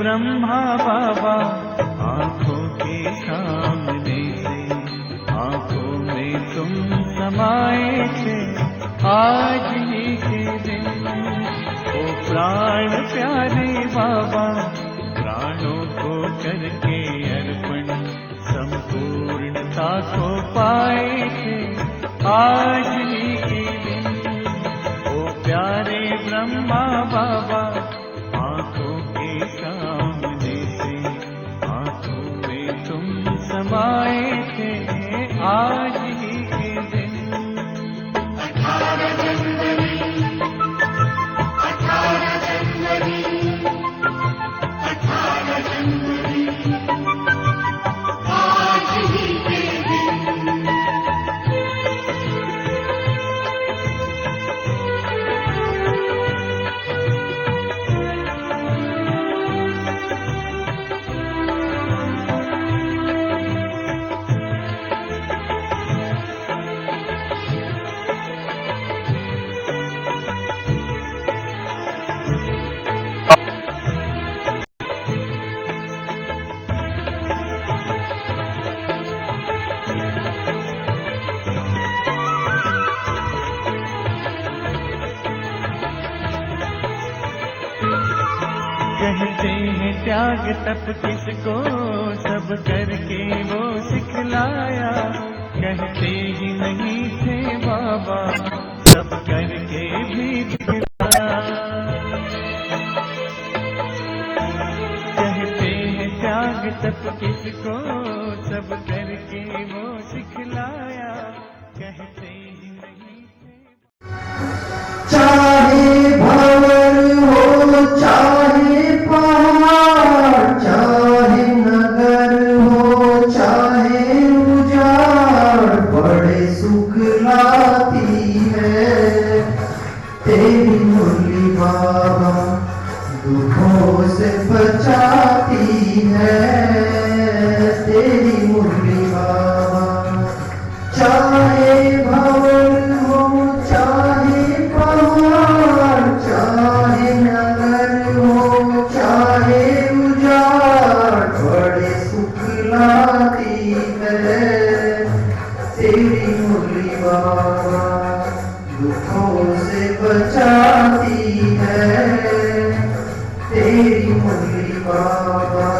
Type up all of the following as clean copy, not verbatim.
ब्रह्मा बाबा आंखों के सामने से, आंखों में तुम समाए थे आज ही के दिन। ओ प्राण प्यारे बाबा, प्राणों को करके अर्पण संपूर्णता को पाए थे आज ही के दिन। ओ प्यारे ब्रह्मा बाबा आंखों के सामने से, आंखों में तुम समाए थे आज ही के दिन। 18 जनवरी 18 जनवरी 18 जनवरी आज ही के दिन। कहते हैं त्याग तप किसको, सब करके वो सिखलाया। कहते ही नहीं थे बाबा, सब करके भी दिखलाया। कहते हैं त्याग तप किसको, सब करके वो सिखलाया। कहते ही नहीं थे। चाहे भंवर हो चाहे पहाड़, चाहे नगर हो चाहे उजाड़, बड़े सुख लाती है तेरी मुरली बाबा, दुखों से बचाती है तेरी मुरली बाबा। चाहे भंवर हो चाहे पहाड़, चाहे नगर हो चाहे उजाड़, बड़े सुख लाती है तेरी मुरली बाबा, दुखों से बचाती है तेरी मुरली बाबा।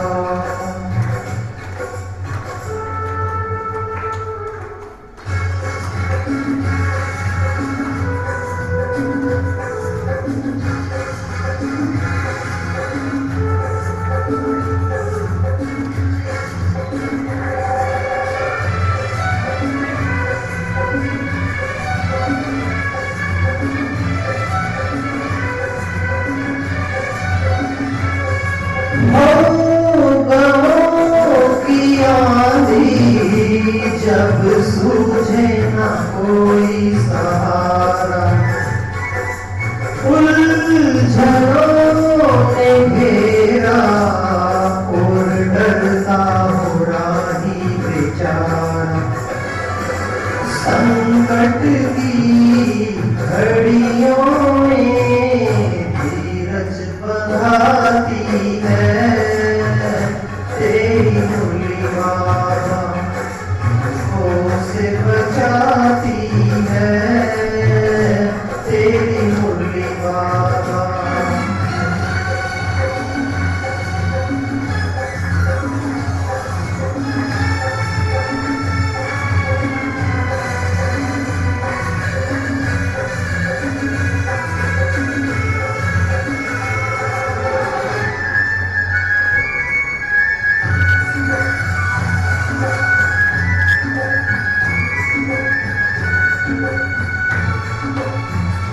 जब सूझे न कोई सहारा, उलझनों ने घेरा और डरता हो राही बेचारा। संकट की घड़ियों में धीरज बंधाती है तेरी मुरली बाबा, से बचाती है तेरी मुरली बाबा।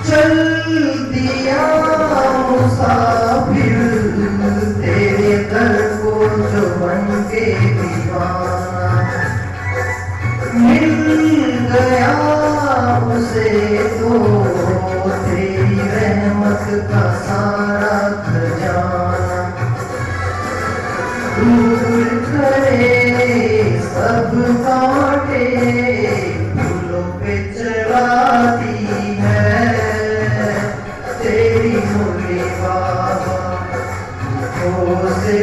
चल दिया मुसाफिर तेरे दर को जो बन के दीवाना, मिल गया उसे तो तेरी रहमत का सारा खजाना। दूर करे सब कांटे फूलों पे चढ़ाती है तेरी मुरली बाबा, दुखों से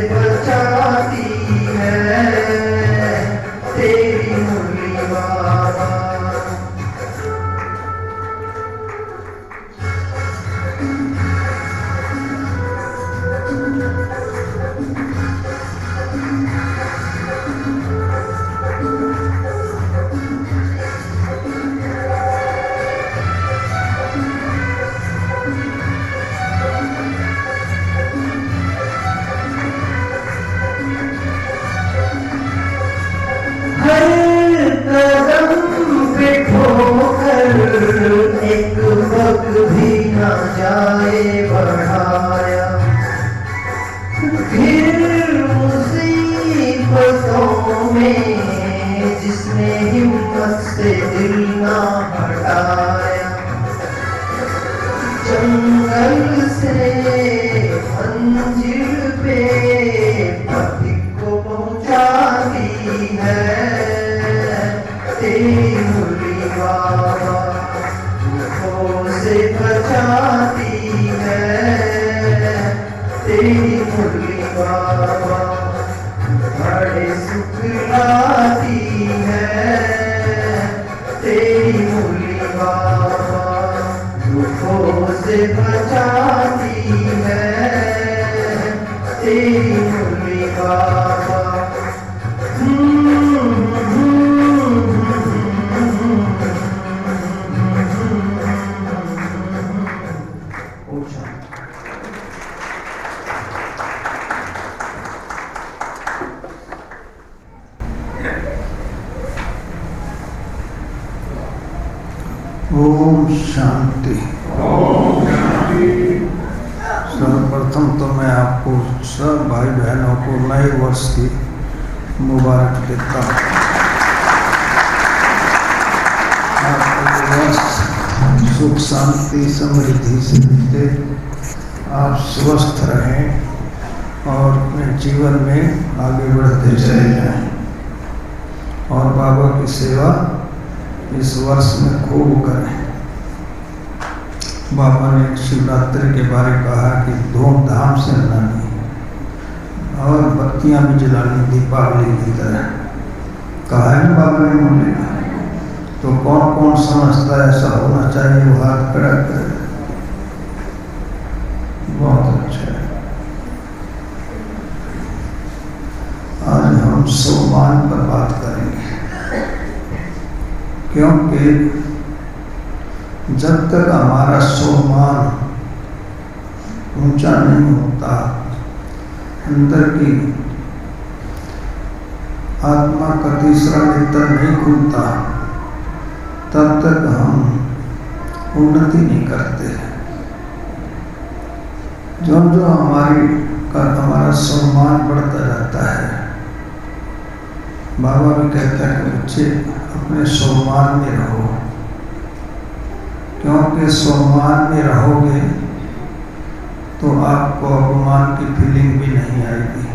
बाबा दुखों से बचाती है तेरी मुरली बाबा। ओम शांति। सर्वप्रथम तो मैं आपको सब भाई बहनों को नए वर्ष की मुबारक देता हूँ। आपको वर्ष सुख शांति समृद्धि से बीते, आप स्वस्थ रहें और अपने जीवन में आगे बढ़ते चले जाएं और बाबा की सेवा इस वर्ष में खूब करें। बाबा ने शिवरात्रि के बारे कहा कि धूमधाम से मनानी और बत्तियां भी जलानी दीपावली की तरह कहा है ना बाबा ने मुझे। तो कौन कौन समझता है ऐसा होना चाहिए वो हाथ खड़ा करे। बहुत अच्छा है। आज हम सम्मान पर बात करेंगे, क्योंकि जब तक हमारा सम्मान ऊंचा नहीं होता, अंदर की आत्मा का तीसरा नेत्र नहीं खुलता, तब तक हम उन्नति नहीं करते। जो जो हमारा सम्मान बढ़ता जाता है, बाबा भी कहता है कि बच्चे अपने सम्मान में रहो, क्योंकि सम्मान में रहोगे तो आपको अपमान की फीलिंग भी नहीं आएगी,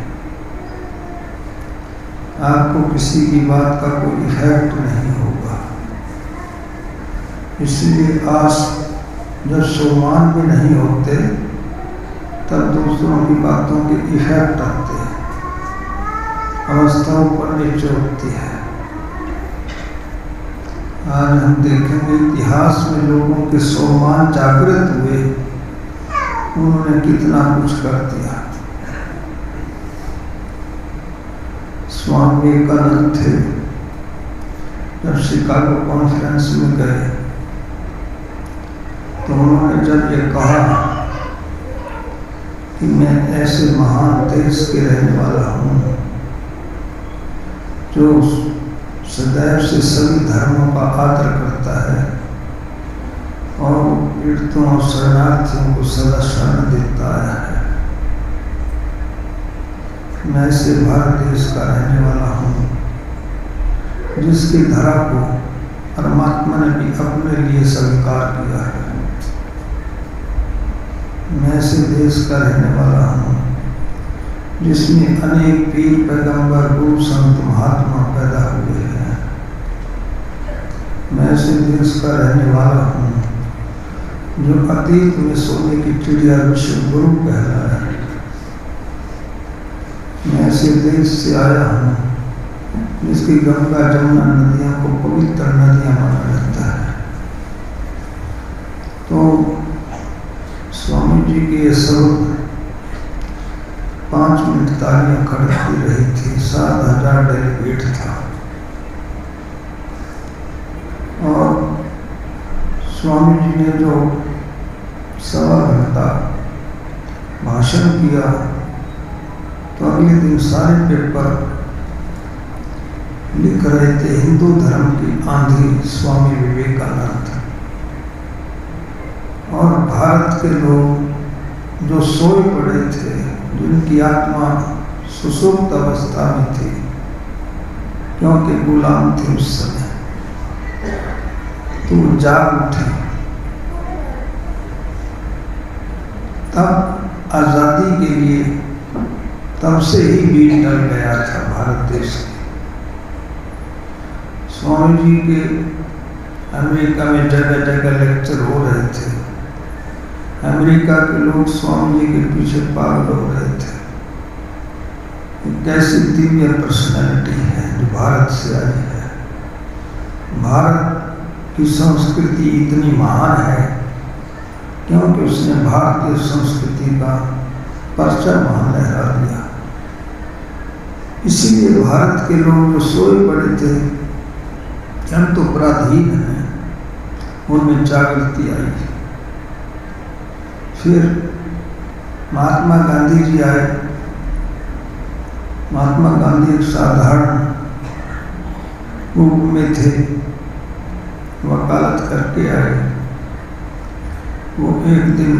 आपको किसी की बात का कोई इफेक्ट नहीं होगा। इसलिए आज जब सम्मान भी नहीं होते तब दूसरों की बातों के इफेक्ट आते हैं, अवस्थाओं पर नीचे होती है। आज हम देखेंगे इतिहास में लोगों के सम्मान जागृत हुए, उन्होंने कितना कुछ कर दिया। स्वामी विवेकानंद थे, जब शिकागो कॉन्फ्रेंस में गए तो उन्होंने जब ये कहा कि मैं ऐसे महान देश के रहने वाला हूँ जो सदैव से सभी धर्मों का आदर करता है और पीड़ितों और शरणार्थियों को सदा शरण देता है, मैं ऐसे भारत देश का रहने वाला हूँ जिसकी धरा को परमात्मा ने भी अपने लिए स्वीकार किया है। मैं ऐसे देश का रहने वाला हूँ जिसमें अनेक पीर पैगंबर गुरु संत महात्मा पैदा हुए हैं। मैं ऐसे देश का रहने वाला हूँ जो अतीत में सोने की चिड़िया विश्व गुरु कहलाया है। मैं ऐसे देश से आया हूँ जिसकी गंगा जमुना नदियों को पवित्र नदियाँ माना जाता है। तो स्वामी जी के ये शब्द 5 मिनट तालियां खड़कती रही थी, 7,000 डेलीगेट था और स्वामी जी ने जो 1.25 घंटा भाषण किया तो अगले दिन सारे पेपर लिख रहे थे हिंदू धर्म की आंधी स्वामी विवेकानंद। और भारत के लोग जो सोए पड़े थे, जिनकी आत्मा सुसुप्त अवस्था में थी क्योंकि गुलाम थे उस समय, तो जाग उठे। तब आजादी के लिए तब से ही बीज डल गया था भारत देश के। स्वामी जी के अमेरिका में जगह जगह लेक्चर हो रहे थे। अमेरिका के लोग स्वामी जी के पीछे पागल हो रहे थे। कैसी दिव्य पर्सनैलिटी है जो भारत से आई है। भारत की संस्कृति इतनी महान है क्योंकि उसने भारतीय संस्कृति का परचम वहां लहरा दिया। इसीलिए भारत के लोग जो सोए पड़े थे कि हम तो पराधीन हैं, उनमें जागृति आई। फिर महात्मा गांधी जी आए। महात्मा गांधी एक साधारण रूप में थे, वकालत करके आए। वो एक दिन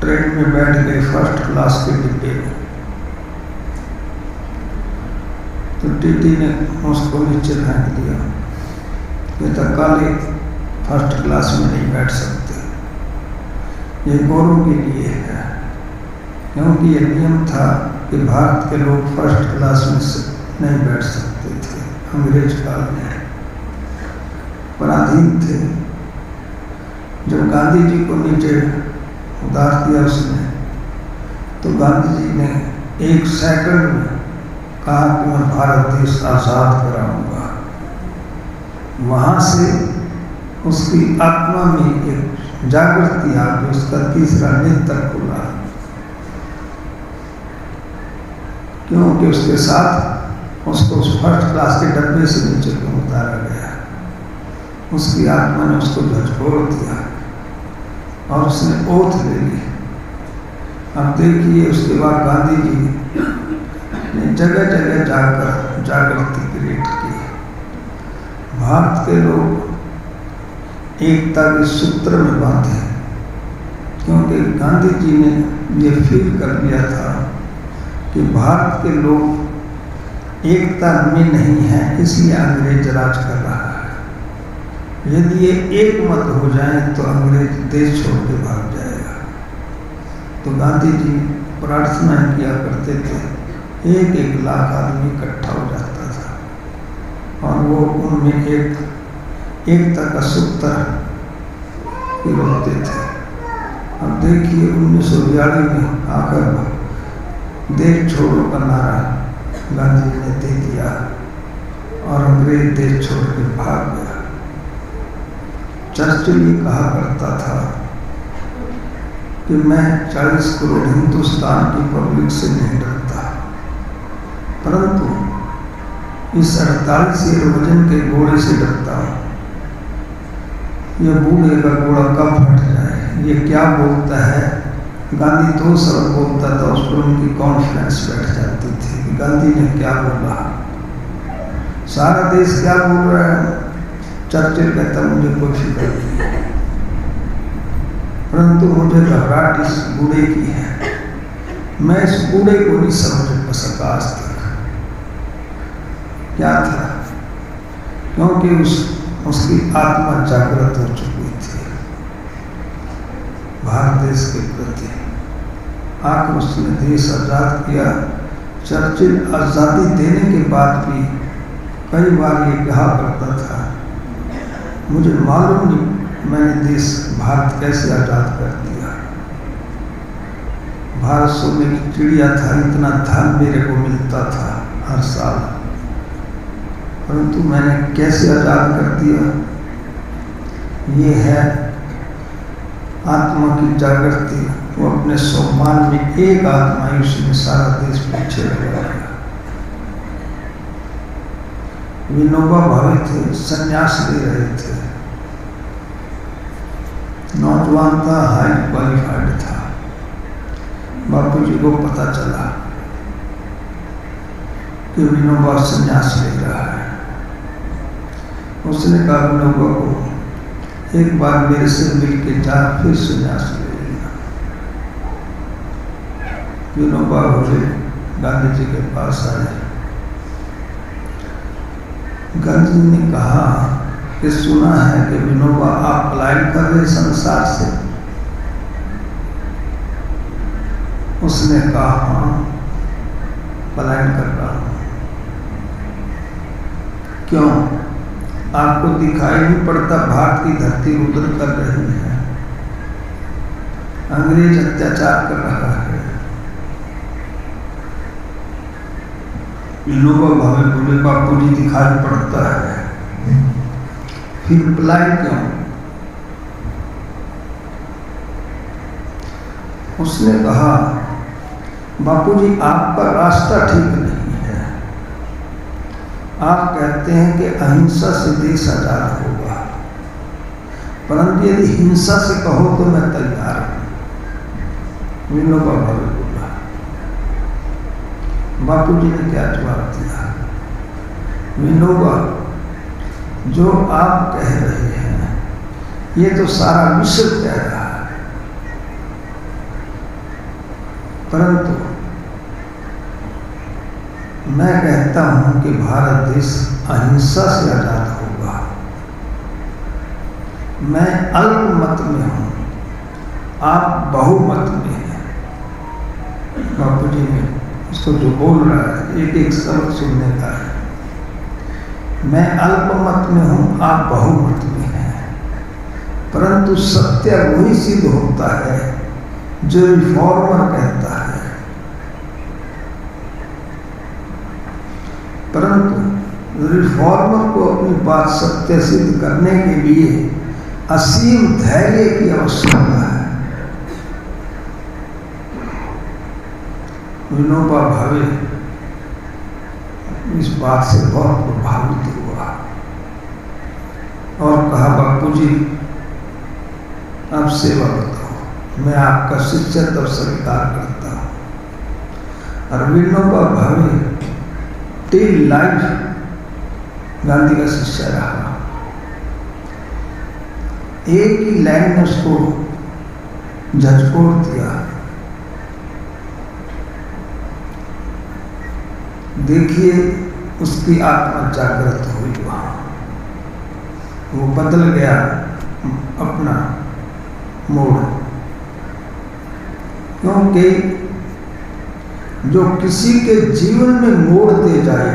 ट्रेन में बैठ गए फर्स्ट क्लास के डिब्बे में, तो टीटी ने उसको नीचे फेंक दिया। कहता काले फर्स्ट क्लास में नहीं बैठ सकते, ये गोरों के लिए है, क्योंकि ये नियम था कि भारत के लोग फर्स्ट क्लास में नहीं बैठ सकते थे। अंग्रेज काल में पराधीन थे। जब गांधी जी को नीचे उतार दिया उसने, तो गांधी जी ने 1 सेकंड में कहा कि मैं भारत देश आजाद कराऊंगा। वहां से उसकी आत्मा में एक जागृति आ गई, उसका तीसरा नेत्र खुला, क्योंकि उसके साथ उसको उस फर्स्ट क्लास के डब्बे से नीचे को उतारा गया। उसकी आत्मा ने उसको झकझोर दिया और उसने ओथ ले ली। अब देखिए उसके बाद गांधी जी ने जगह जगह जाकर जागृति क्रिएट की। भारत के लोग एकता के सूत्र में बांधे, क्योंकि गांधी जी ने ये फील कर लिया था कि भारत के लोग एकता में नहीं है, इसलिए अंग्रेज राज कर रहा है। यदि ये एक मत हो जाए तो अंग्रेज देश छोड़ के भाग जाएगा। तो गांधी जी प्रार्थना किया करते थे, 1-1 लाख आदमी इकट्ठा हो जाता था और वो उनमें एकता का सूत्र पिरोते थे। अब देखिए 1942 में आकर देश छोड़ो का नारा गांधी जी ने दे दिया और अंग्रेज देश छोड़ के भाग गया। चर्चिल ये कहा करता था कि मैं 40 करोड़ हिंदुस्तान की पब्लिक से नहीं डरता, परंतु इस 48 वजन के घोड़े से डरता हूं। यह बूढ़े का घोड़ा कब फट जाए। ये क्या बोलता है। गांधी 2 शब्द बोलता था, उस पर उनकी कॉन्फ्रेंस बैठ जाती थी कि गांधी ने क्या बोला, सारा देश क्या बोल रहा है। चर्चिल कहता मुझे कोई फिक्र नहीं, परंतु मुझे घबराहट इस बूढ़े की है। मैं इस बूढ़े को नहीं समझ सका आज तक क्या था, क्योंकि उसकी आत्मा जागृत हो चुकी थी भारत देश के प्रति। आखिर उसने देश आजाद किया। चर्चिल आजादी देने के बाद भी कई बार ये कहा करता था, मुझे मालूम नहीं मैंने देश भारत कैसे आजाद कर दिया। भारत सोने की चिड़िया था, इतना धन मेरे को मिलता था हर साल, परंतु मैंने कैसे आजाद कर दिया। ये है आत्मा की जागृति। वो अपने सम्मान में एक आत्मायुष्य में सारा देश पीछे लगा गया। विनोबा भावे थे, संन्यास ले रहे थे, नौजवान था, हाई क्वालिफाइड था। बापू जी को पता चला कि विनोबा संन्यास ले रहा है। उसने कहा विनोबा को एक बार मेरे से मिल के जा, फिर संन्यास ले लेना। विनोबा भावे गांधी जी के पास आए। गांधी जी ने कहा कि सुना है कि विनोबा आप पलायन कर रहे संसार से। उसने कहा हाँ पलायन कर रहा हूं। क्यों? आपको दिखाई नहीं पड़ता भारत की धरती रुद्र कर रही है, अंग्रेज अत्याचार कर रहा है। विनोबा भावे बोले बापू जी दिखाई पड़ता है। फिर पलाए क्यों? उसने कहा, बापूजी आपका रास्ता ठीक नहीं है। आप कहते हैं कि अहिंसा से देश आजाद होगा, परंतु यदि हिंसा से कहो तो मैं तैयार हूं। विनोबा भावे बोला। बापूजी ने क्या जवाब दिया? विनोबा, जो आप कह रहे हैं ये तो सारा विश्व कह रहा है, परंतु मैं कहता हूं कि भारत देश अहिंसा से आजाद होगा। मैं अल्पमत में हूं, आप बहुमत में हैं। बापूजी ने उसको जो बोल रहा है एक एक शब्द सुनने का है। मैं अल्पमत में हूं, आप बहुमत में हैं, परंतु सत्य वही सिद्ध होता है जो रिफॉर्मर कहता है। परंतु रिफॉर्मर को अपनी बात सत्य सिद्ध करने के लिए असीम धैर्य की आवश्यकता है। विनोबा भावे इस बात से बहुत प्रभावित हुआ और कहा, बापूजी आप सेवा बताओ, मैं आपका शिष्य तो स्वीकार करता हूं। और विनोबा भावे टिल लाइफ गांधी का शिष्य रहा। एक ही लाइन ने उसको झकझोर दिया। देखिए उसकी आत्मा जागृत हुई वहां, वो बदल गया अपना मोड़। क्योंकि जो किसी के जीवन में मोड़ दे जाए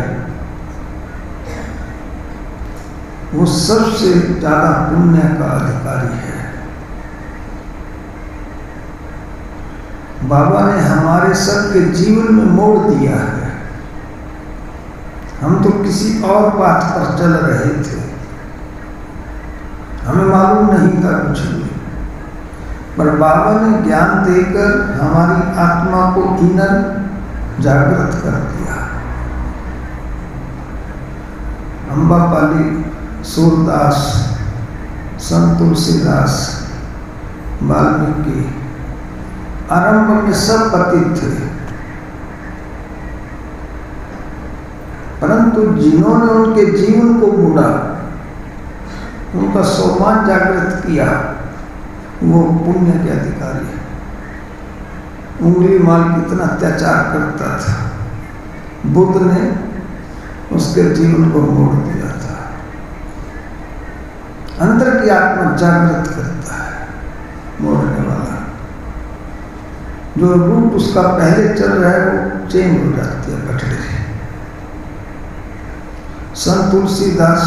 वो सबसे ज्यादा पुण्य का अधिकारी है। बाबा ने हमारे सबके जीवन में मोड़ दिया है। हम तो किसी और बात पर चल रहे थे, हमें मालूम नहीं था कुछ भी, पर बाबा ने ज्ञान देकर हमारी आत्मा को इनर जागृत कर दिया। अम्बापाली, सूरदास, संत तुलसीदास, वाल्मीकि आरंभ में सब पतित थे, परंतु जिन्होंने उनके जीवन को मोड़ा, उनका सम्मान जागृत किया, वो पुण्य के अधिकारी है। उंगली माल कितना अत्याचार करता था, बुद्ध ने उसके जीवन को मोड़ दिया था। अंदर की आत्मा जागृत करता है मोड़ने वाला। जो रूप उसका पहले चल रहा है वो चेंज हो जाती है पटड़ी। संत तुलसीदास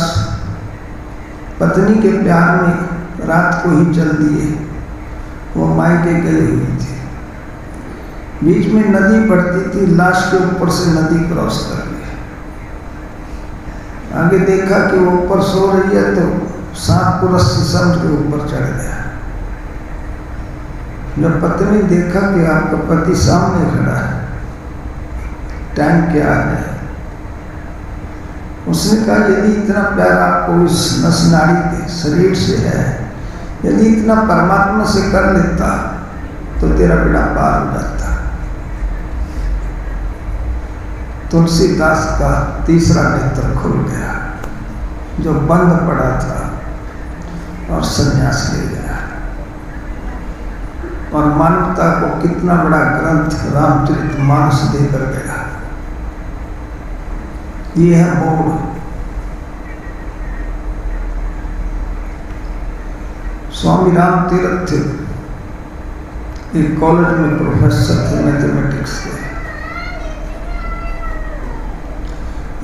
पत्नी के प्यार में रात को ही चल दिए। वो मायके गई हुई थी, बीच में नदी पड़ती थी, लाश के ऊपर से नदी क्रॉस कर ली। आगे देखा कि वो ऊपर सो रही है तो सांप को रस्सी समझ के ऊपर चढ़ गया। जब पत्नी देखा कि आपका पति सामने खड़ा है, टाइम क्या है, उसने कहा यदि इतना प्यार आपको इस नस नाड़ी के शरीर से है, यदि इतना परमात्मा से कर लेता तो तेरा बेड़ा पार हो जाता। तुलसीदास का तीसरा नेत्र खुल गया जो बंद पड़ा था और संन्यास ले गया। और मानवता को कितना बड़ा ग्रंथ रामचरितमानस देकर गया। ये है मोड़। स्वामी राम तीरथ थे, एक कॉलेज में प्रोफेसर थे मैथमेटिक्स के।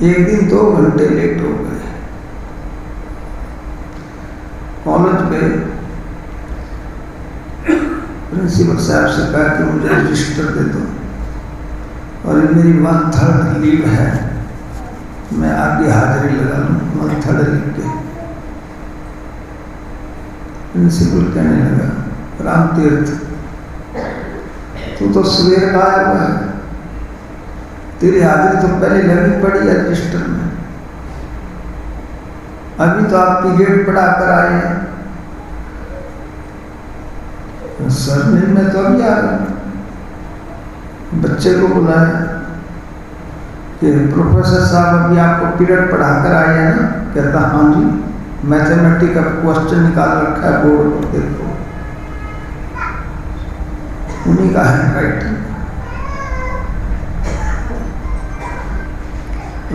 एक दिन 2 घंटे लेट हो गए। कॉलेज में प्रिंसिपल साहब से कहा कि मुझे रजिस्टर दे दो और ये मेरी 1/3 लीव है, मैं आगे हाजिरी लगा लूँ। 1/3 लिख के प्रिंसिपल कहने लगा, राम तीर्थ तू तो सवेर का आया हुआ है, तेरी हाजिरी तो पहले लगी पड़ी है रजिस्टर में, अभी तो आप पीरियड पढ़ा कर आए हैं। सर नहीं, मैं तो अभी आ रहा हूं। बच्चे को बुलाया कि प्रोफेसर साहब अभी आपको पीरियड पढ़ा कर आए हैं ना? कहता हाँ जी, मैथमेटिक्स का क्वेश्चन निकाल रखा है बोर्ड पर, देखो। उन्हीं का हैंड राइटिंग।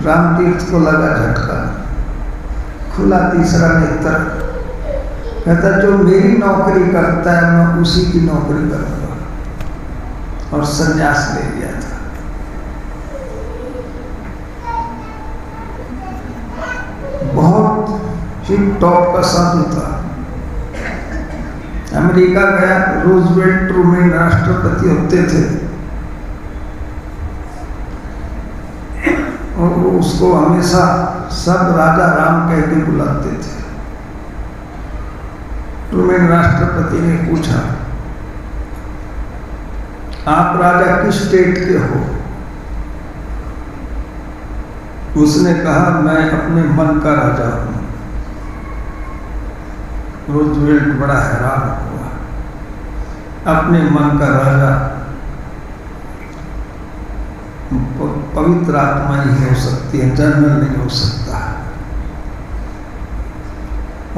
राम तीर्थ को लगा झटका, खुला तीसरा नेत्र। कहता जो मेरी नौकरी करता है मैं उसी की नौकरी करूंगा, और संन्यास ले लिया था। बहुत ही टॉप का साधु था। अमेरिका गया, रूजवेल्ट ट्रूमैन राष्ट्रपति होते थे, और वो उसको हमेशा सब राजा राम कह के बुलाते थे। ट्रूमैन राष्ट्रपति ने पूछा, आप राजा किस स्टेट के हो? उसने कहा, मैं अपने मन का राजा हूं। रूजवेल्ट बड़ा हैरान हुआ, अपने मन का राजा पवित्र आत्मा ही हो सकती है, जनरल नहीं हो सकता।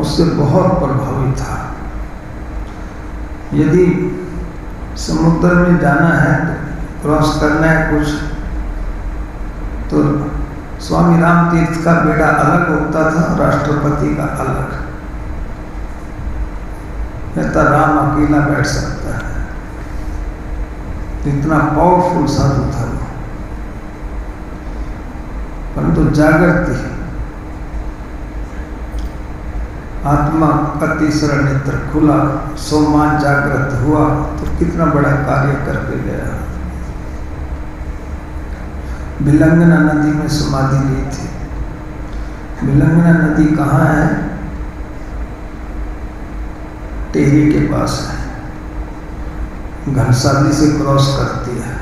उससे बहुत प्रभावित था। यदि समुद्र में जाना है, क्रॉस करना है कुछ, तो स्वामी राम तीर्थ का बेड़ा अलग होता था, राष्ट्रपति का अलग। कहता राम अकेला बैठ सकता है, इतना पावरफुल साधु था वो। परंतु जागृति, आत्मा का तीसरा नेत्र खुला, सोमान जागृत हुआ तो कितना बड़ा कार्य करके गया। भिलंगना नदी में समाधि ली थी। भिलंगना नदी कहाँ है? टेहरी के पास है, घनसाली से क्रॉस करती है।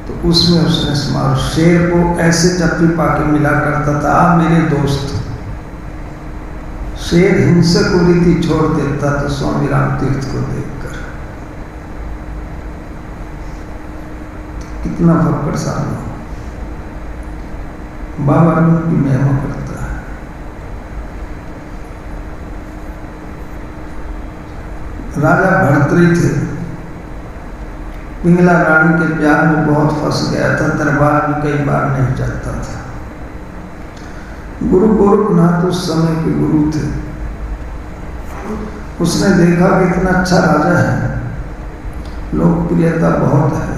तो उसमें उसने समार शेर को ऐसे चप्पी पाके मिला करता था, आप मेरे दोस्त। शेर हिंसक रीति छोड़ देता तो स्वामी राम तीर्थ को देखकर कितना फक्कड़ साधु बाबा की महिमा करता है। राजा भर्तृहरि थे, पिंगला रानी के प्यार में बहुत फंस गया था, दरबार में कई बार नहीं जाता था। गुरु गोरखनाथ उस समय के गुरु थे। उसने देखा कि इतना अच्छा राजा है, लोकप्रियता बहुत है,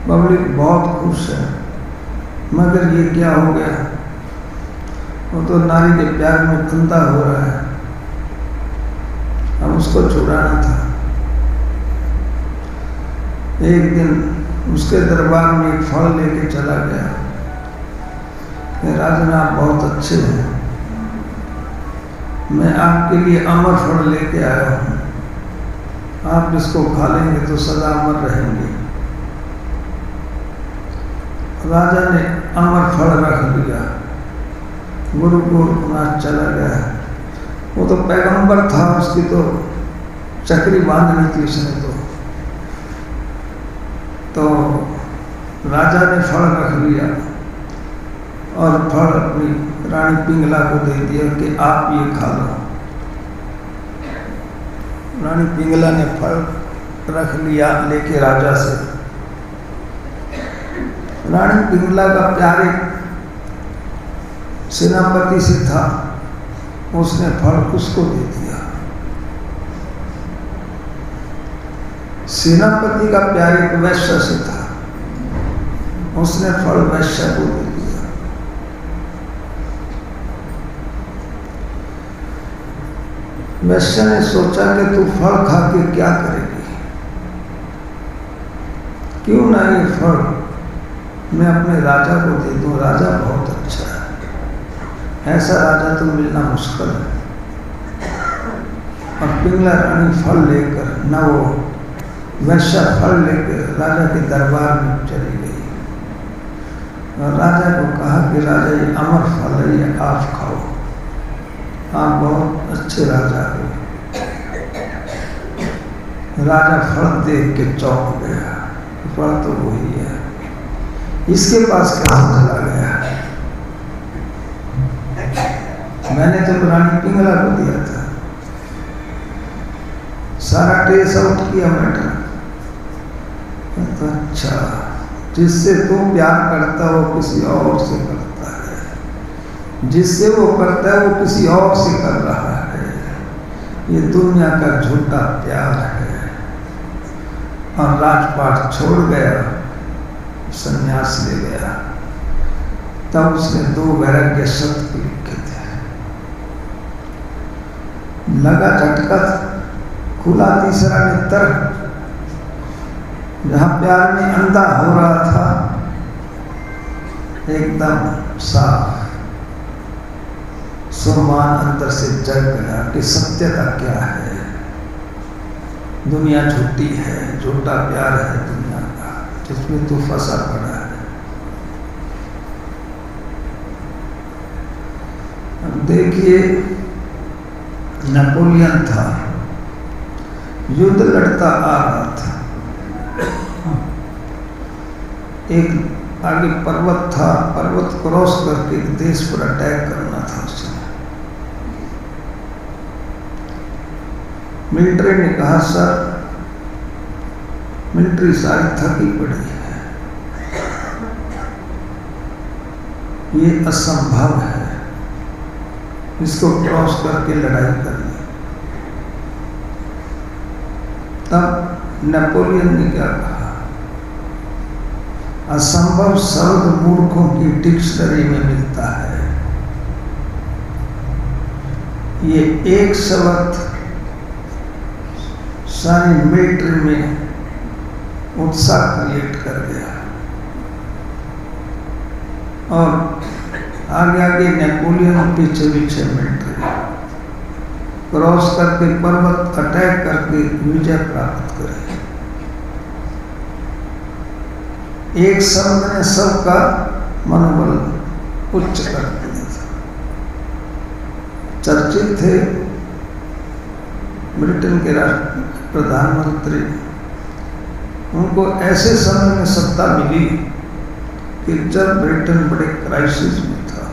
पब्लिक बहुत खुश है, मगर ये क्या हो गया? वो तो नारी के प्यार में धंधा हो रहा है, अब उसको छुड़ाना था। एक दिन उसके दरबार में एक फल लेके चला गया। राजन आप बहुत अच्छे हैं, मैं आपके लिए अमर फल लेके आया हूं, आप इसको खा लेंगे तो सदा अमर रहेंगे। राजा ने अमर फल रख लिया, गुरु गोरखनाथ चला गया। वो तो पैगंबर था, उसकी तो चक्री बांधनी थी उसने तो राजा ने फल रख लिया और फल अपनी रानी पिंगला को दे दिया कि आप ये खा लो। रानी पिंगला ने फल रख लिया लेके राजा से। रानी पिंगला का प्यार एक सेनापति से था, उसने फल उसको दे दिया। सेनापति का प्यार एक वैश्य से था, उसने फल वैश्य को दे दिया। वैश्य ने सोचा कि तू फल खा के क्या करेगी, क्यों ना ये फल मैं अपने राजा को दे दूं, राजा बहुत अच्छा है, ऐसा राजा तो मिलना मुश्किल है। और पिंगला रानी फल लेकर, न वो वैश्या फल लेकर राजा के दरबार में चली गई और राजा को कहा कि राजा ये अमर फल है, ये आप खाओ, आप बहुत अच्छे राजा हो। राजा फल देख के चौंक गया, फल तो वही है, इसके पास कैसे चला गया? मैंने तो रानी पिंगला को दिया था, सारा ट्रेस आउट किया मैटर। तो अच्छा, जिससे तू प्यार करता है वो किसी और से करता है, जिससे वो करता है वो किसी और से कर रहा है। ये दुनिया का झूठा प्यार है। और राजपाट छोड़ गया, संन्यास ले गया। तब उसने 2 वैराग्य शब्द लिखे थे। लगा झटका, खुला तीसरा नेत्र, जहां प्यार में अंधा हो रहा था एकदम साफ, सुरमान अंदर से जग गया कि सत्यता क्या है। दुनिया झूठी है, झूठा प्यार है दुनिया का, जिसमें तू फंसा पड़ा है। अब देखिए, नेपोलियन था, युद्ध लड़ता आ रहा था, एक आगे पर्वत था, पर्वत क्रॉस करके एक देश पर अटैक करना था उसे। मिलिट्री ने कहा सर, मिलिट्री सारी थकी पड़ी है, ये असंभव है, इसको क्रॉस करके लड़ाई करनी। तब नेपोलियन ने क्या कहा? असंभव शब्द मूर्खों की डिक्शनरी में मिलता है। ये एक शब्द सारी मिलिट्री में उत्साह क्रिएट कर गया और आगे आगे नेपोलियन पीछे पीछे मिलिट्री क्रॉस करके पर्वत अटैक करके विजय प्राप्त करे। एक शब्द ने सबका मनोबल उच्च कर दिया था। चर्चिल थे, ब्रिटेन के प्रधानमंत्री, उनको ऐसे समय में सत्ता मिली कि जब ब्रिटेन बड़े क्राइसिस में था,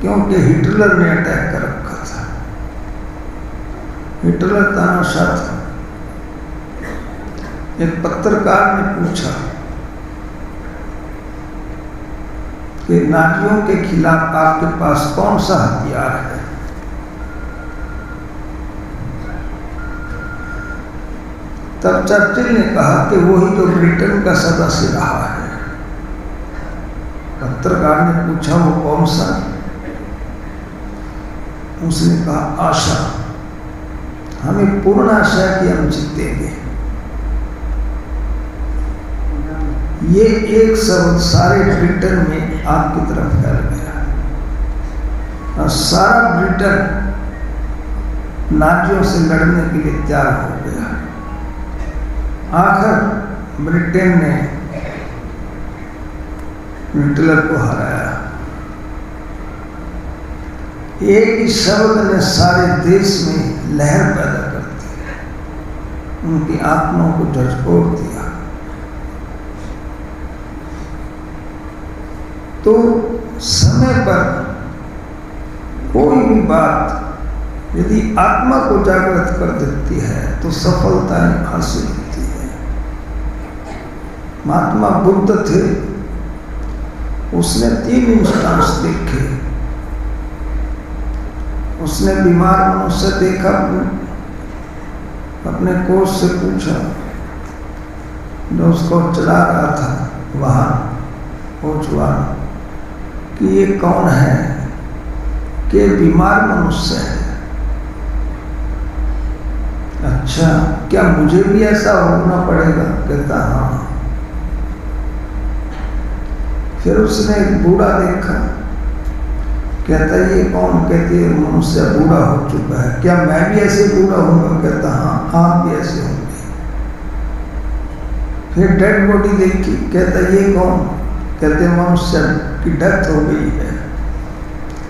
क्योंकि हिटलर ने अटैक कर रखा था। हिटलर तानाशाह था। एक पत्रकार ने पूछा कि नाजियों के खिलाफ आपके पास कौन सा हथियार है? तब चर्चिल ने कहा कि वही तो ब्रिटेन का सदस्य रहा है। पत्रकार ने पूछा वो कौन सा? उसने कहा आशा, हमें पूर्ण आशा है कि हम जीतेंगे। ये एक शब्द सारे ब्रिटेन में आग की तरफ फैल गया और सारा ब्रिटेन नाजियों से लड़ने के लिए तैयार हो गया। आखिर ब्रिटेन ने हिटलर को हराया। एक ही शब्द ने सारे देश में लहर पैदा कर दी, उनकी आत्माओं को झकझोर दिया। तो समय पर कोई भी बात यदि आत्मा को जागृत कर देती है तो सफलता हासिल होती है। महात्मा बुद्ध थे, उसने 3 इंस्टांस देखे। उसने बीमार मनुष्य देखा, अपने कोच से पूछा, जो उसको चला रहा था वहां कोचवान, कि ये कौन है? कि बीमार मनुष्य है। अच्छा, क्या मुझे भी ऐसा होना पड़ेगा? कहता हाँ। फिर उसने एक बूढ़ा देखा कहता ये कौन? कहती है मनुष्य बूढ़ा हो चुका है। क्या मैं भी ऐसे बूढ़ा हूँगा? कहता हाँ आप भी ऐसे होंगे। फिर डेड बॉडी देखी, कहता ये कौन? कहते मनुष्य की डेथ हो गई है,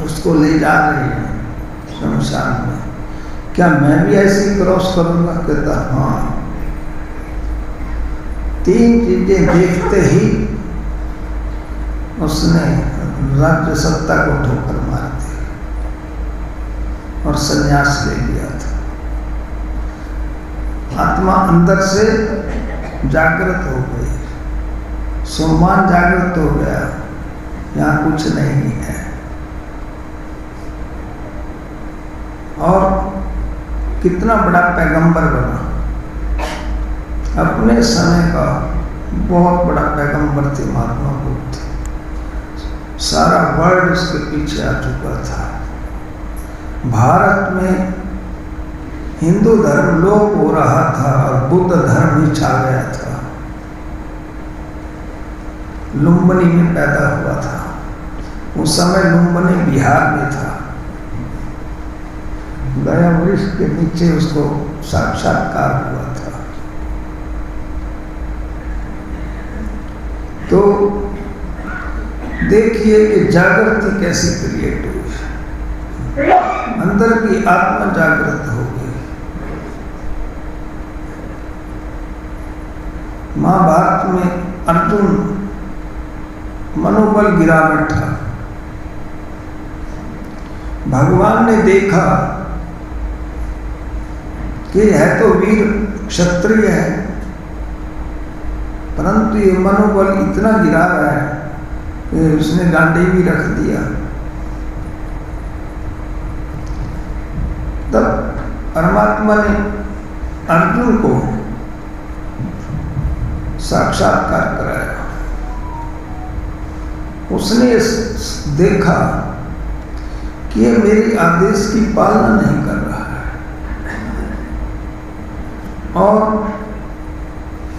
उसको ले जा रही है शमशान में। क्या मैं भी ऐसे ही क्रॉस करूँगा? कहता हाँ। 3 चीजें देखते ही उसने राज्य सत्ता को ठोकर मार दी और संन्यास ले लिया था। आत्मा अंदर से जागृत हो गई, सम्मान जागृत हो गया, यहाँ कुछ नहीं है। और कितना बड़ा पैगंबर बना, अपने समय का बहुत बड़ा पैगंबर थे महात्मा बुद्ध। सारा वर्ल्ड उसके पीछे आ चुका था। भारत में हिंदू धर्म लोप हो रहा था और बुद्ध धर्म ही छा गया था। लुम्बिनी में पैदा हुआ था, उस समय लुम्बिनी बिहार में था। गया वृक्ष के नीचे उसको साक्षात्कार हुआ था। तो देखिए कि जागृति कैसी क्रिएट हुई, अंदर की आत्मा जागृत हो गई। महाभारत में अर्जुन मनोबल गिरावट था। भगवान ने देखा कि है तो वीर क्षत्रिय है, परंतु ये मनोबल इतना गिरा रहा है कि उसने डांडी भी रख दिया। तब परमात्मा ने अर्जुन को साक्षात्कार कराया। उसने देखा कि ये मेरे आदेश की पालना नहीं कर रहा है और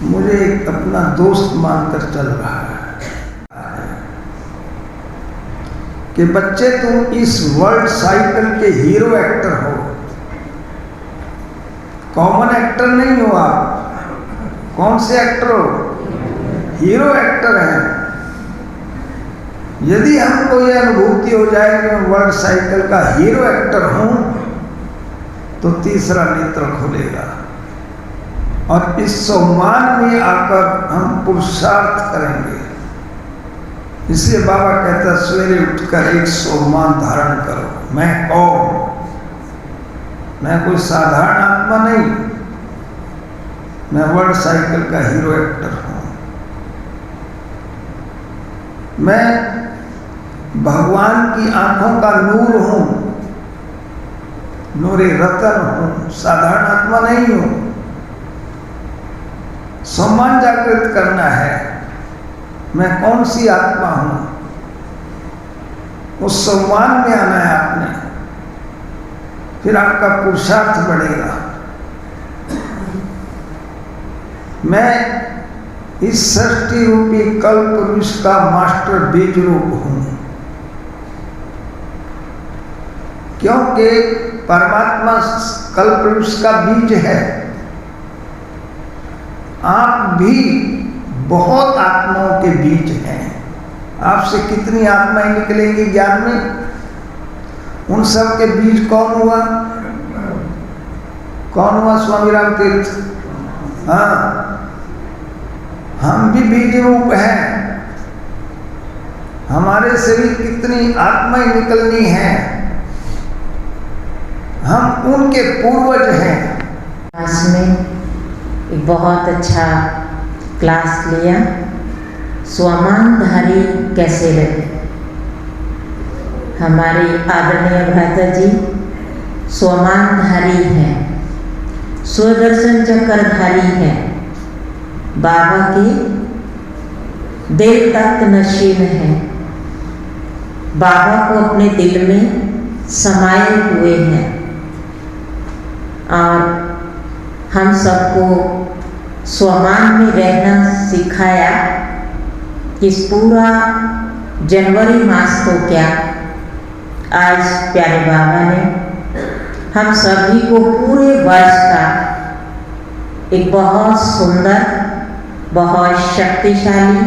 मुझे एक अपना दोस्त मानकर चल रहा है कि बच्चे तुम इस वर्ल्ड साइकिल के हीरो एक्टर हो, कॉमन एक्टर नहीं हो आप। कौन से एक्टर हो? हीरो एक्टर हैं। यदि हमको यह अनुभूति हो जाए कि मैं वर्ल्ड साइकिल का हीरो एक्टर हूं, तो तीसरा नेत्र खुलेगा और इस सम्मान में आकर हम पुरुषार्थ करेंगे। इसलिए बाबा कहता सवेरे उठकर एक सम्मान धारण करो। मैं कौन? मैं कोई साधारण आत्मा नहीं, मैं वर्ल्ड साइकिल का हीरो एक्टर हूं। मैं भगवान की आंखों का नूर हूं, नूरे रतन हूं, साधारण आत्मा नहीं हूं। सम्मान जागृत करना है। मैं कौन सी आत्मा हूं, उस सम्मान में आना है आपने, फिर आपका पुरुषार्थ बढ़ेगा। मैं इस सृष्टि रूपी कल्प वृक्ष का मास्टर बीज रूप हूं, क्योंकि परमात्मा कल्प वृक्ष का बीज है। आप भी बहुत आत्माओं के बीज हैं। आपसे कितनी आत्माएं निकलेंगी ज्ञान में? उन सब के बीज कौन हुआ? कौन हुआ? स्वामी राम तीर्थ। हाँ, हम भी बीज रूप हैं। हमारे से भी कितनी आत्माएं निकलनी हैं। हम उनके पूर्वज हैं। क्लास में एक बहुत अच्छा क्लास लिया, स्वमानधारी कैसे रहे। हमारे आदरणीय भ्राता जी स्वमानधारी हैं, स्वदर्शन चक्रधारी हैं, बाबा के दिल तक नशीन हैं, बाबा को अपने दिल में समाये हुए हैं और हम सबको स्वमान में रहना सिखाया। इस पूरा जनवरी मास तो क्या आज प्यारे बाबा ने हम सभी को पूरे वर्ष का एक बहुत सुंदर, बहुत शक्तिशाली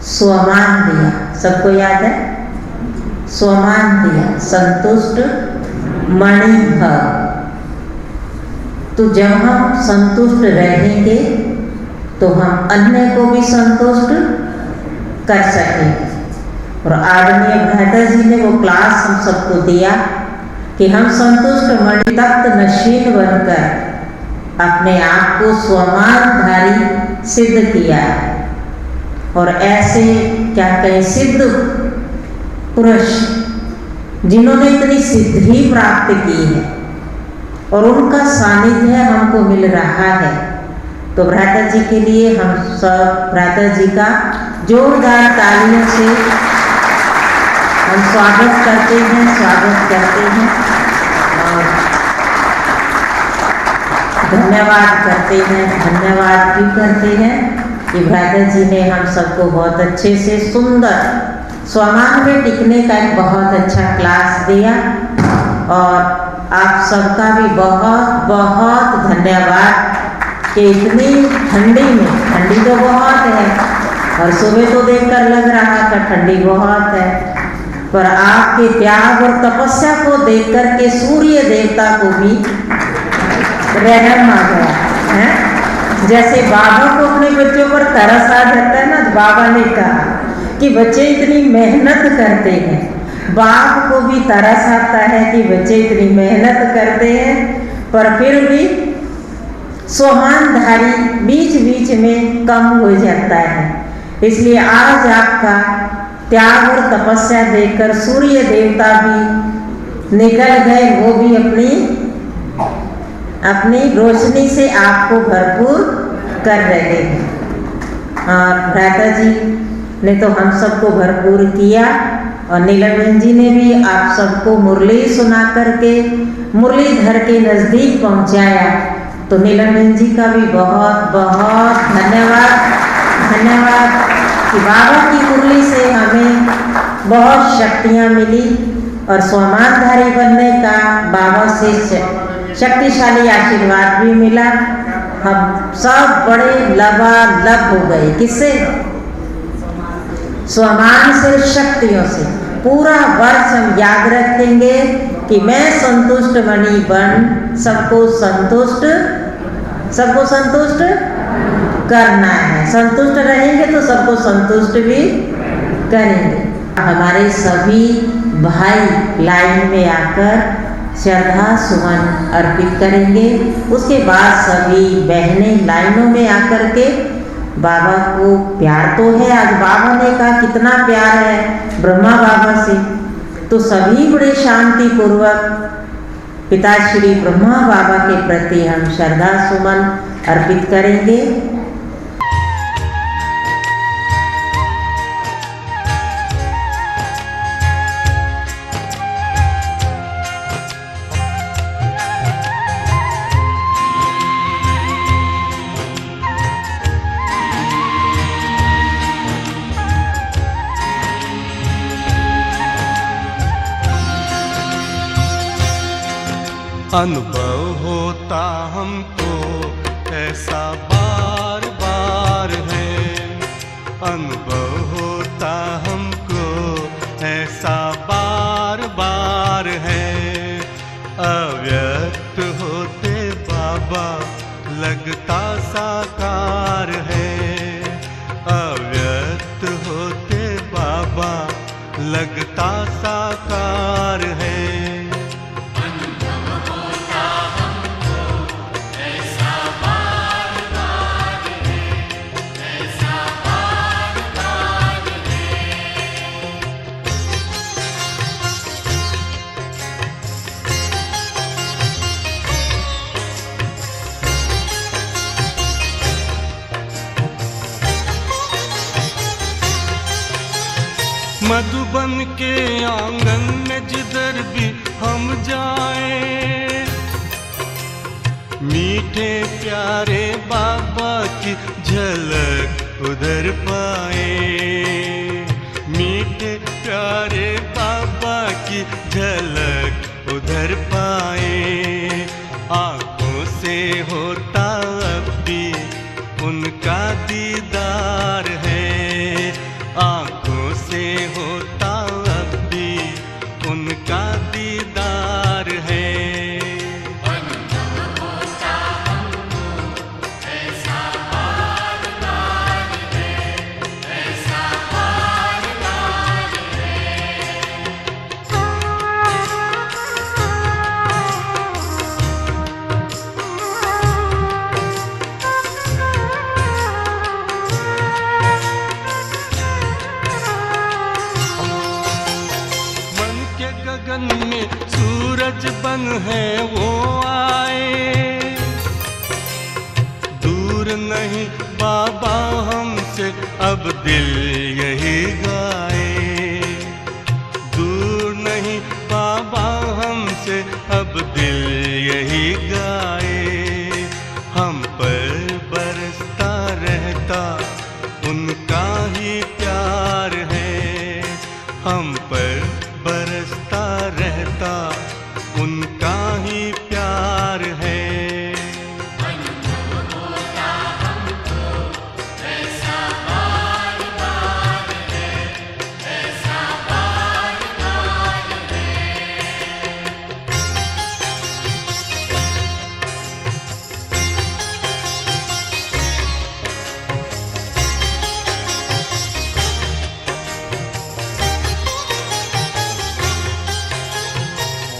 स्वमान दिया। सबको याद है? स्वमान दिया, संतुष्ट मणि भव। तो जब हम संतुष्ट रहेंगे तो हम अन्य को भी संतुष्ट कर सकेंगे। और आदरणीय भ्राता जी ने वो क्लास हम सबको दिया कि हम संतुष्ट मणि तख्त नशीन बनकर अपने आप को स्वमानधारी सिद्ध किया। और ऐसे क्या कहें, सिद्ध पुरुष जिन्होंने इतनी सिद्धि प्राप्त की है और उनका सानिध्य हमको मिल रहा है। तो भ्राता जी के लिए हम सब भ्राता जी का जोरदार तालियों से हम स्वागत करते हैं और धन्यवाद करते हैं कि भ्राता जी ने हम सबको बहुत अच्छे से सुंदर स्वमान में टिकने का एक बहुत अच्छा क्लास दिया। और आप सबका भी बहुत बहुत धन्यवाद कि इतनी ठंडी तो बहुत है और सुबह तो देखकर लग रहा था ठंडी बहुत है, पर आपके त्याग और तपस्या को देखकर के सूर्य देवता को भी रहम आ गया है। जैसे बाबा को अपने बच्चों पर तरस आ जाता है ना, तो बाबा ने कहा कि बच्चे इतनी मेहनत करते हैं, बाप को भी तरस आता है कि बच्चे इतनी मेहनत करते हैं, पर फिर भी स्वमानधारी बीच बीच में कम हो जाता है। इसलिए आज आपका त्याग और तपस्या देखकर सूर्य देवता भी निकल गए, वो भी अपनी रोशनी से आपको भरपूर कर रहे हैं। और भ्राता जी ने तो हम सबको भरपूर किया और नीलम जी ने भी आप सबको मुरली सुना करके मुरलीधर के नज़दीक पहुंचाया। तो नीलम जी का भी बहुत बहुत धन्यवाद कि बाबा की मुरली से हमें बहुत शक्तियाँ मिली और स्वमानधारी बनने का बाबा से शक्तिशाली आशीर्वाद भी मिला। हम सब बड़े लबालब हो गए। किससे? स्वमान से, शक्तियों से। पूरा वर्ष हम याद रखेंगे कि मैं संतुष्ट मणि बन सबको संतुष्ट करना है। संतुष्ट रहेंगे तो सबको संतुष्ट भी करेंगे। हमारे सभी भाई लाइन में आकर श्रद्धा सुमन अर्पित करेंगे। उसके बाद सभी बहनें लाइनों में आकर के बाबा को प्यार तो है, आज बाबा ने कहा कितना प्यार है ब्रह्मा बाबा से, तो सभी बड़े शांति पूर्वक पिताश्री ब्रह्मा बाबा के प्रति हम श्रद्धा सुमन अर्पित करेंगे। अनुभव होता हमको ऐसा बार बार है, अनुभव होता हमको ऐसा बार बार है। अव्यक्त होते बाबा लगता साकार है, अव्यक्त होते बाबा लगता साकार है। मधुबन के आंगन में जिधर भी हम जाएं, मीठे प्यारे बाबा की झलक उधर पाए, मीठे प्यारे बाबा की झलक उधर पाए। आंखों से होता अब भी उनका दीदार है, आंखों से होता अब भी उनका दीदार है। गगन में सूरज बन है वो आए, दूर नहीं बाबा हमसे अब दिल यही गाए। दूर नहीं बाबा हमसे अब दिल यही गाए। हम पर बरसता रहता उनका ही प्यार है, हम पर बरसता रहता उनका ही प्यार है।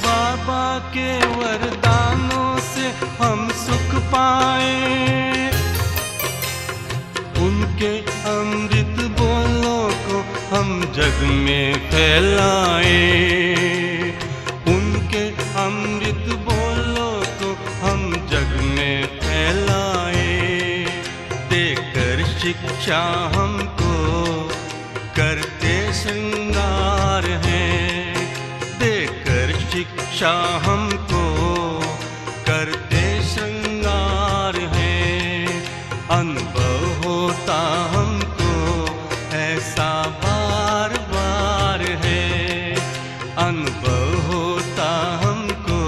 बाबा के वरदानों से हम सुख पाए, उनके अमृत बोलों को हम जग में फैलाए। उनके अमृत बोलों को हम जग में फैलाए। देकर शिक्षा हमको करते श्रृंगार हैं, देकर शिक्षा हमको करते श्रृंगार हैं। अनुभव होता हमको ऐसा बार बार है, अनुभव होता हमको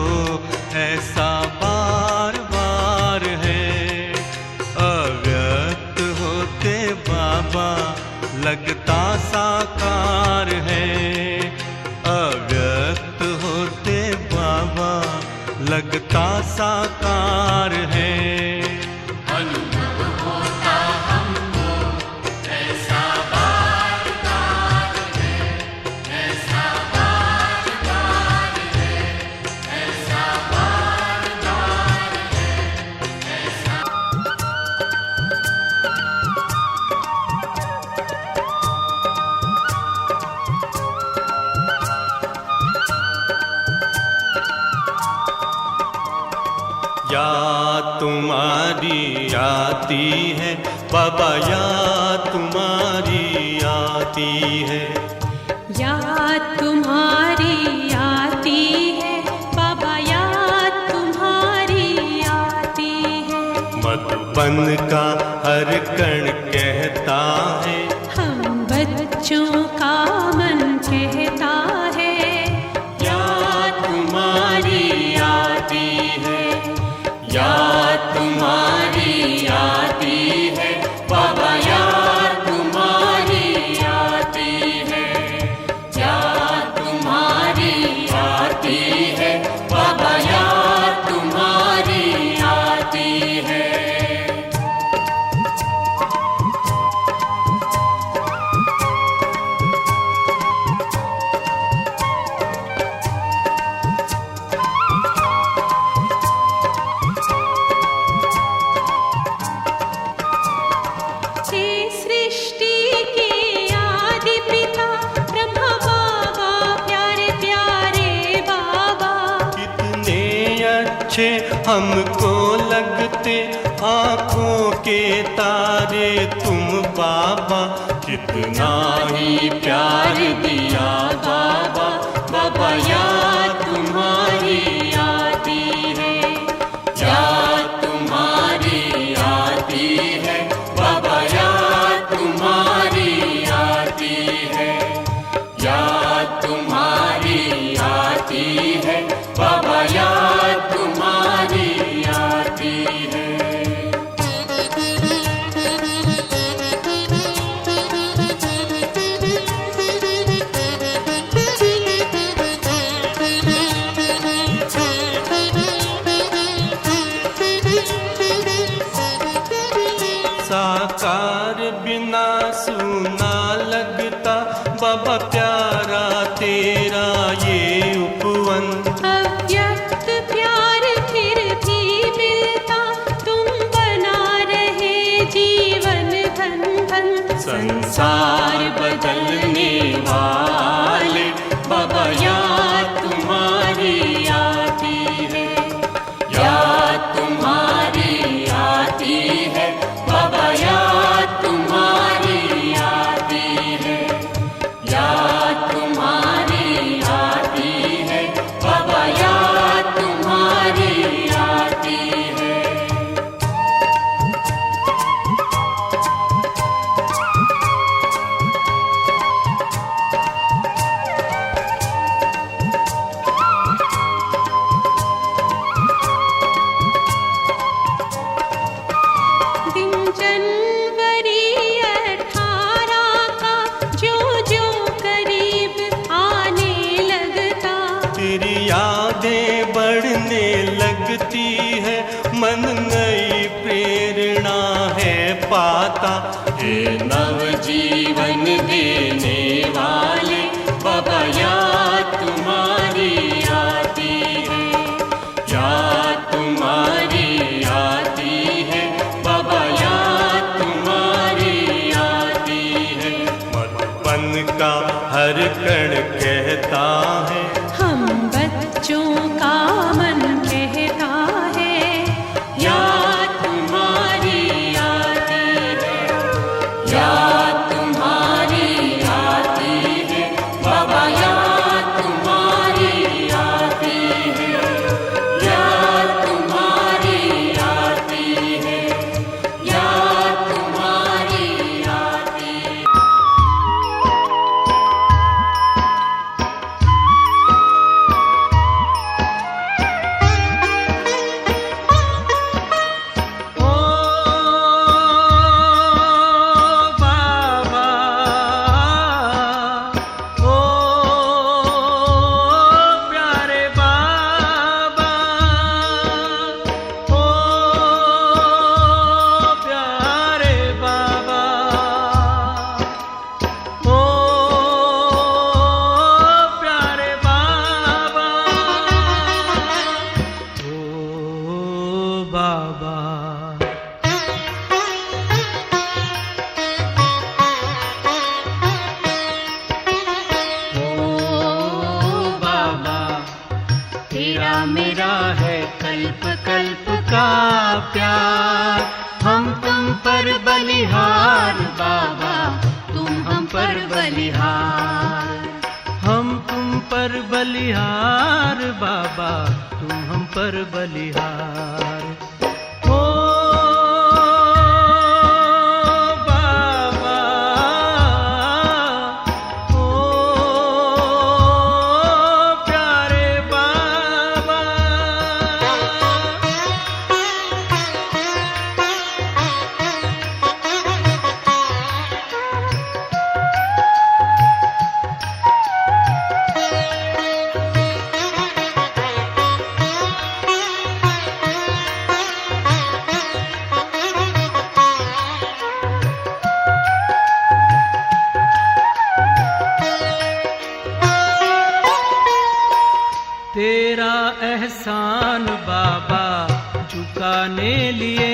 ऐसा बार बार है। अव्यक्त होते बाबा लगता साकार है, अव्यक्त होते बाबा लगता साकार है। याद तुम्हारी आती है बाबा, याद तुम्हारी आती है, याद तुम्हारी आती है बाबा, याद तुम्हारी आती है। मधुबन का हर कण कहता है, हम बच्चों का मन कहता है, याद तुम्हारी आती है, याद तुम्हारी आती है बाबा, याद तुम्हारी आती है, याद तुम्हारी आती है बाबा, याद तुम्हारी आती है। हमको लगते आँखों के तारे तुम बाबा, कितना ही प्यार दिया बाबा, बाबा याद तुम्हारी आती है, याद तुम्हारी आती है बाबा, याद तुम्हारी आती है, याद तुम्हारी बाबा याद तुम्हारी आती है। साकार बिना सुना लगता बाबा प्यारा तेरा ये उपवन। अव्यक्त प्यार फिर भी मिलता तुम बना रहे जीवन धन धन। संसार बदलने वाले बाबा याद तुम्हारी आती है। याद तुम्हारी आती है बाबा याद तुम्हारी आती है। याद तुम्हारी आती है बाबा याद तुम्हारी आती है। दिन जनवरी 18 का जो जो करीब आने लगता। तेरी यादें बढ़ने लगती है मन नई प्रेरणा है पाता। हे नवजीवन देने वाले बाबा याद तुम्हारी आती है। याद तुम्हारी आती है बाबा याद तुम्हारी आती है। मन का हर कण कहता है हम बच्चों का मन कहता है याद तुम्हारी आती है। याद तुम्हारी आती है बाबा याद तुम्हारी आती है। याद तुम्हारी आती है। याद तुम्हारी आती है। ओ बाबा, ओ प्यारे बाबा, ओ प्यारे बाबा, ओ प्यारे बाबा, ओ बाबा। ओ बाबा तेरा मेरा है कल्प कल्प का प्यार। हम तुम पर बलिहार बाबा, तुम हम पर बलिहार। हम तुम पर बलिहार बाबा, तुम हम पर बलिहार। ओ बाबा, ओ प्यारे बाबा। तेरा एहसान बाबा चुकाने लिए,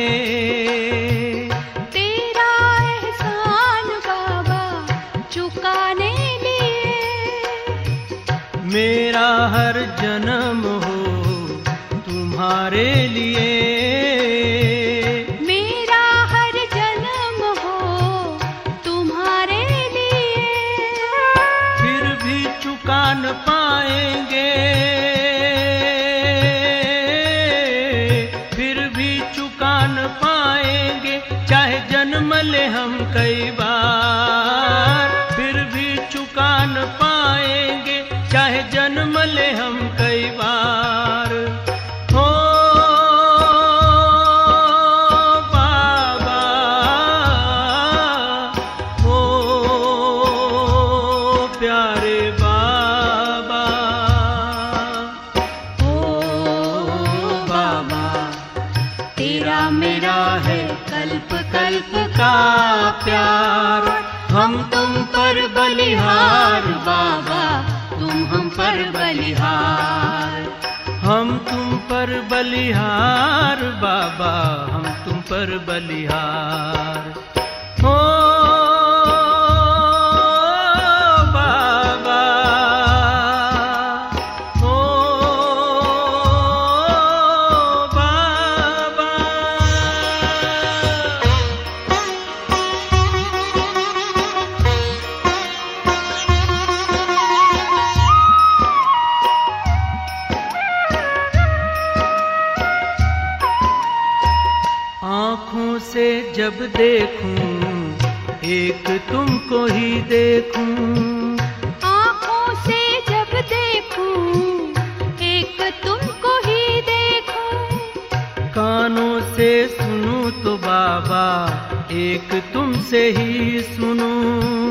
तेरा एहसान बाबा चुकाने लिए। मेरा हर जन्म हो तुम्हारे लिए। मेरा हर जन्म हो तुम्हारे लिए। फिर भी चुका न पाएंगे, फिर भी चुका न पाएंगे, चाहे जन्म ले हम कई बार। फिर भी चुका न पाएंगे, चाहे जन्म ले हम कई बार। मेरा है कल्प कल्प का प्यार। हम तुम पर बलिहार बाबा, तुम हम पर बलिहार। हम तुम पर बलिहार बाबा, हम तुम पर बलिहार। हो बाबा, हो बाबा। आँखों से जब देखूं एक तुमको ही देखूं। आँखों से जब देखूं एक तुमको ही देखूं। कानों से सुनूं तो बाबा एक तुमसे ही सुनूं।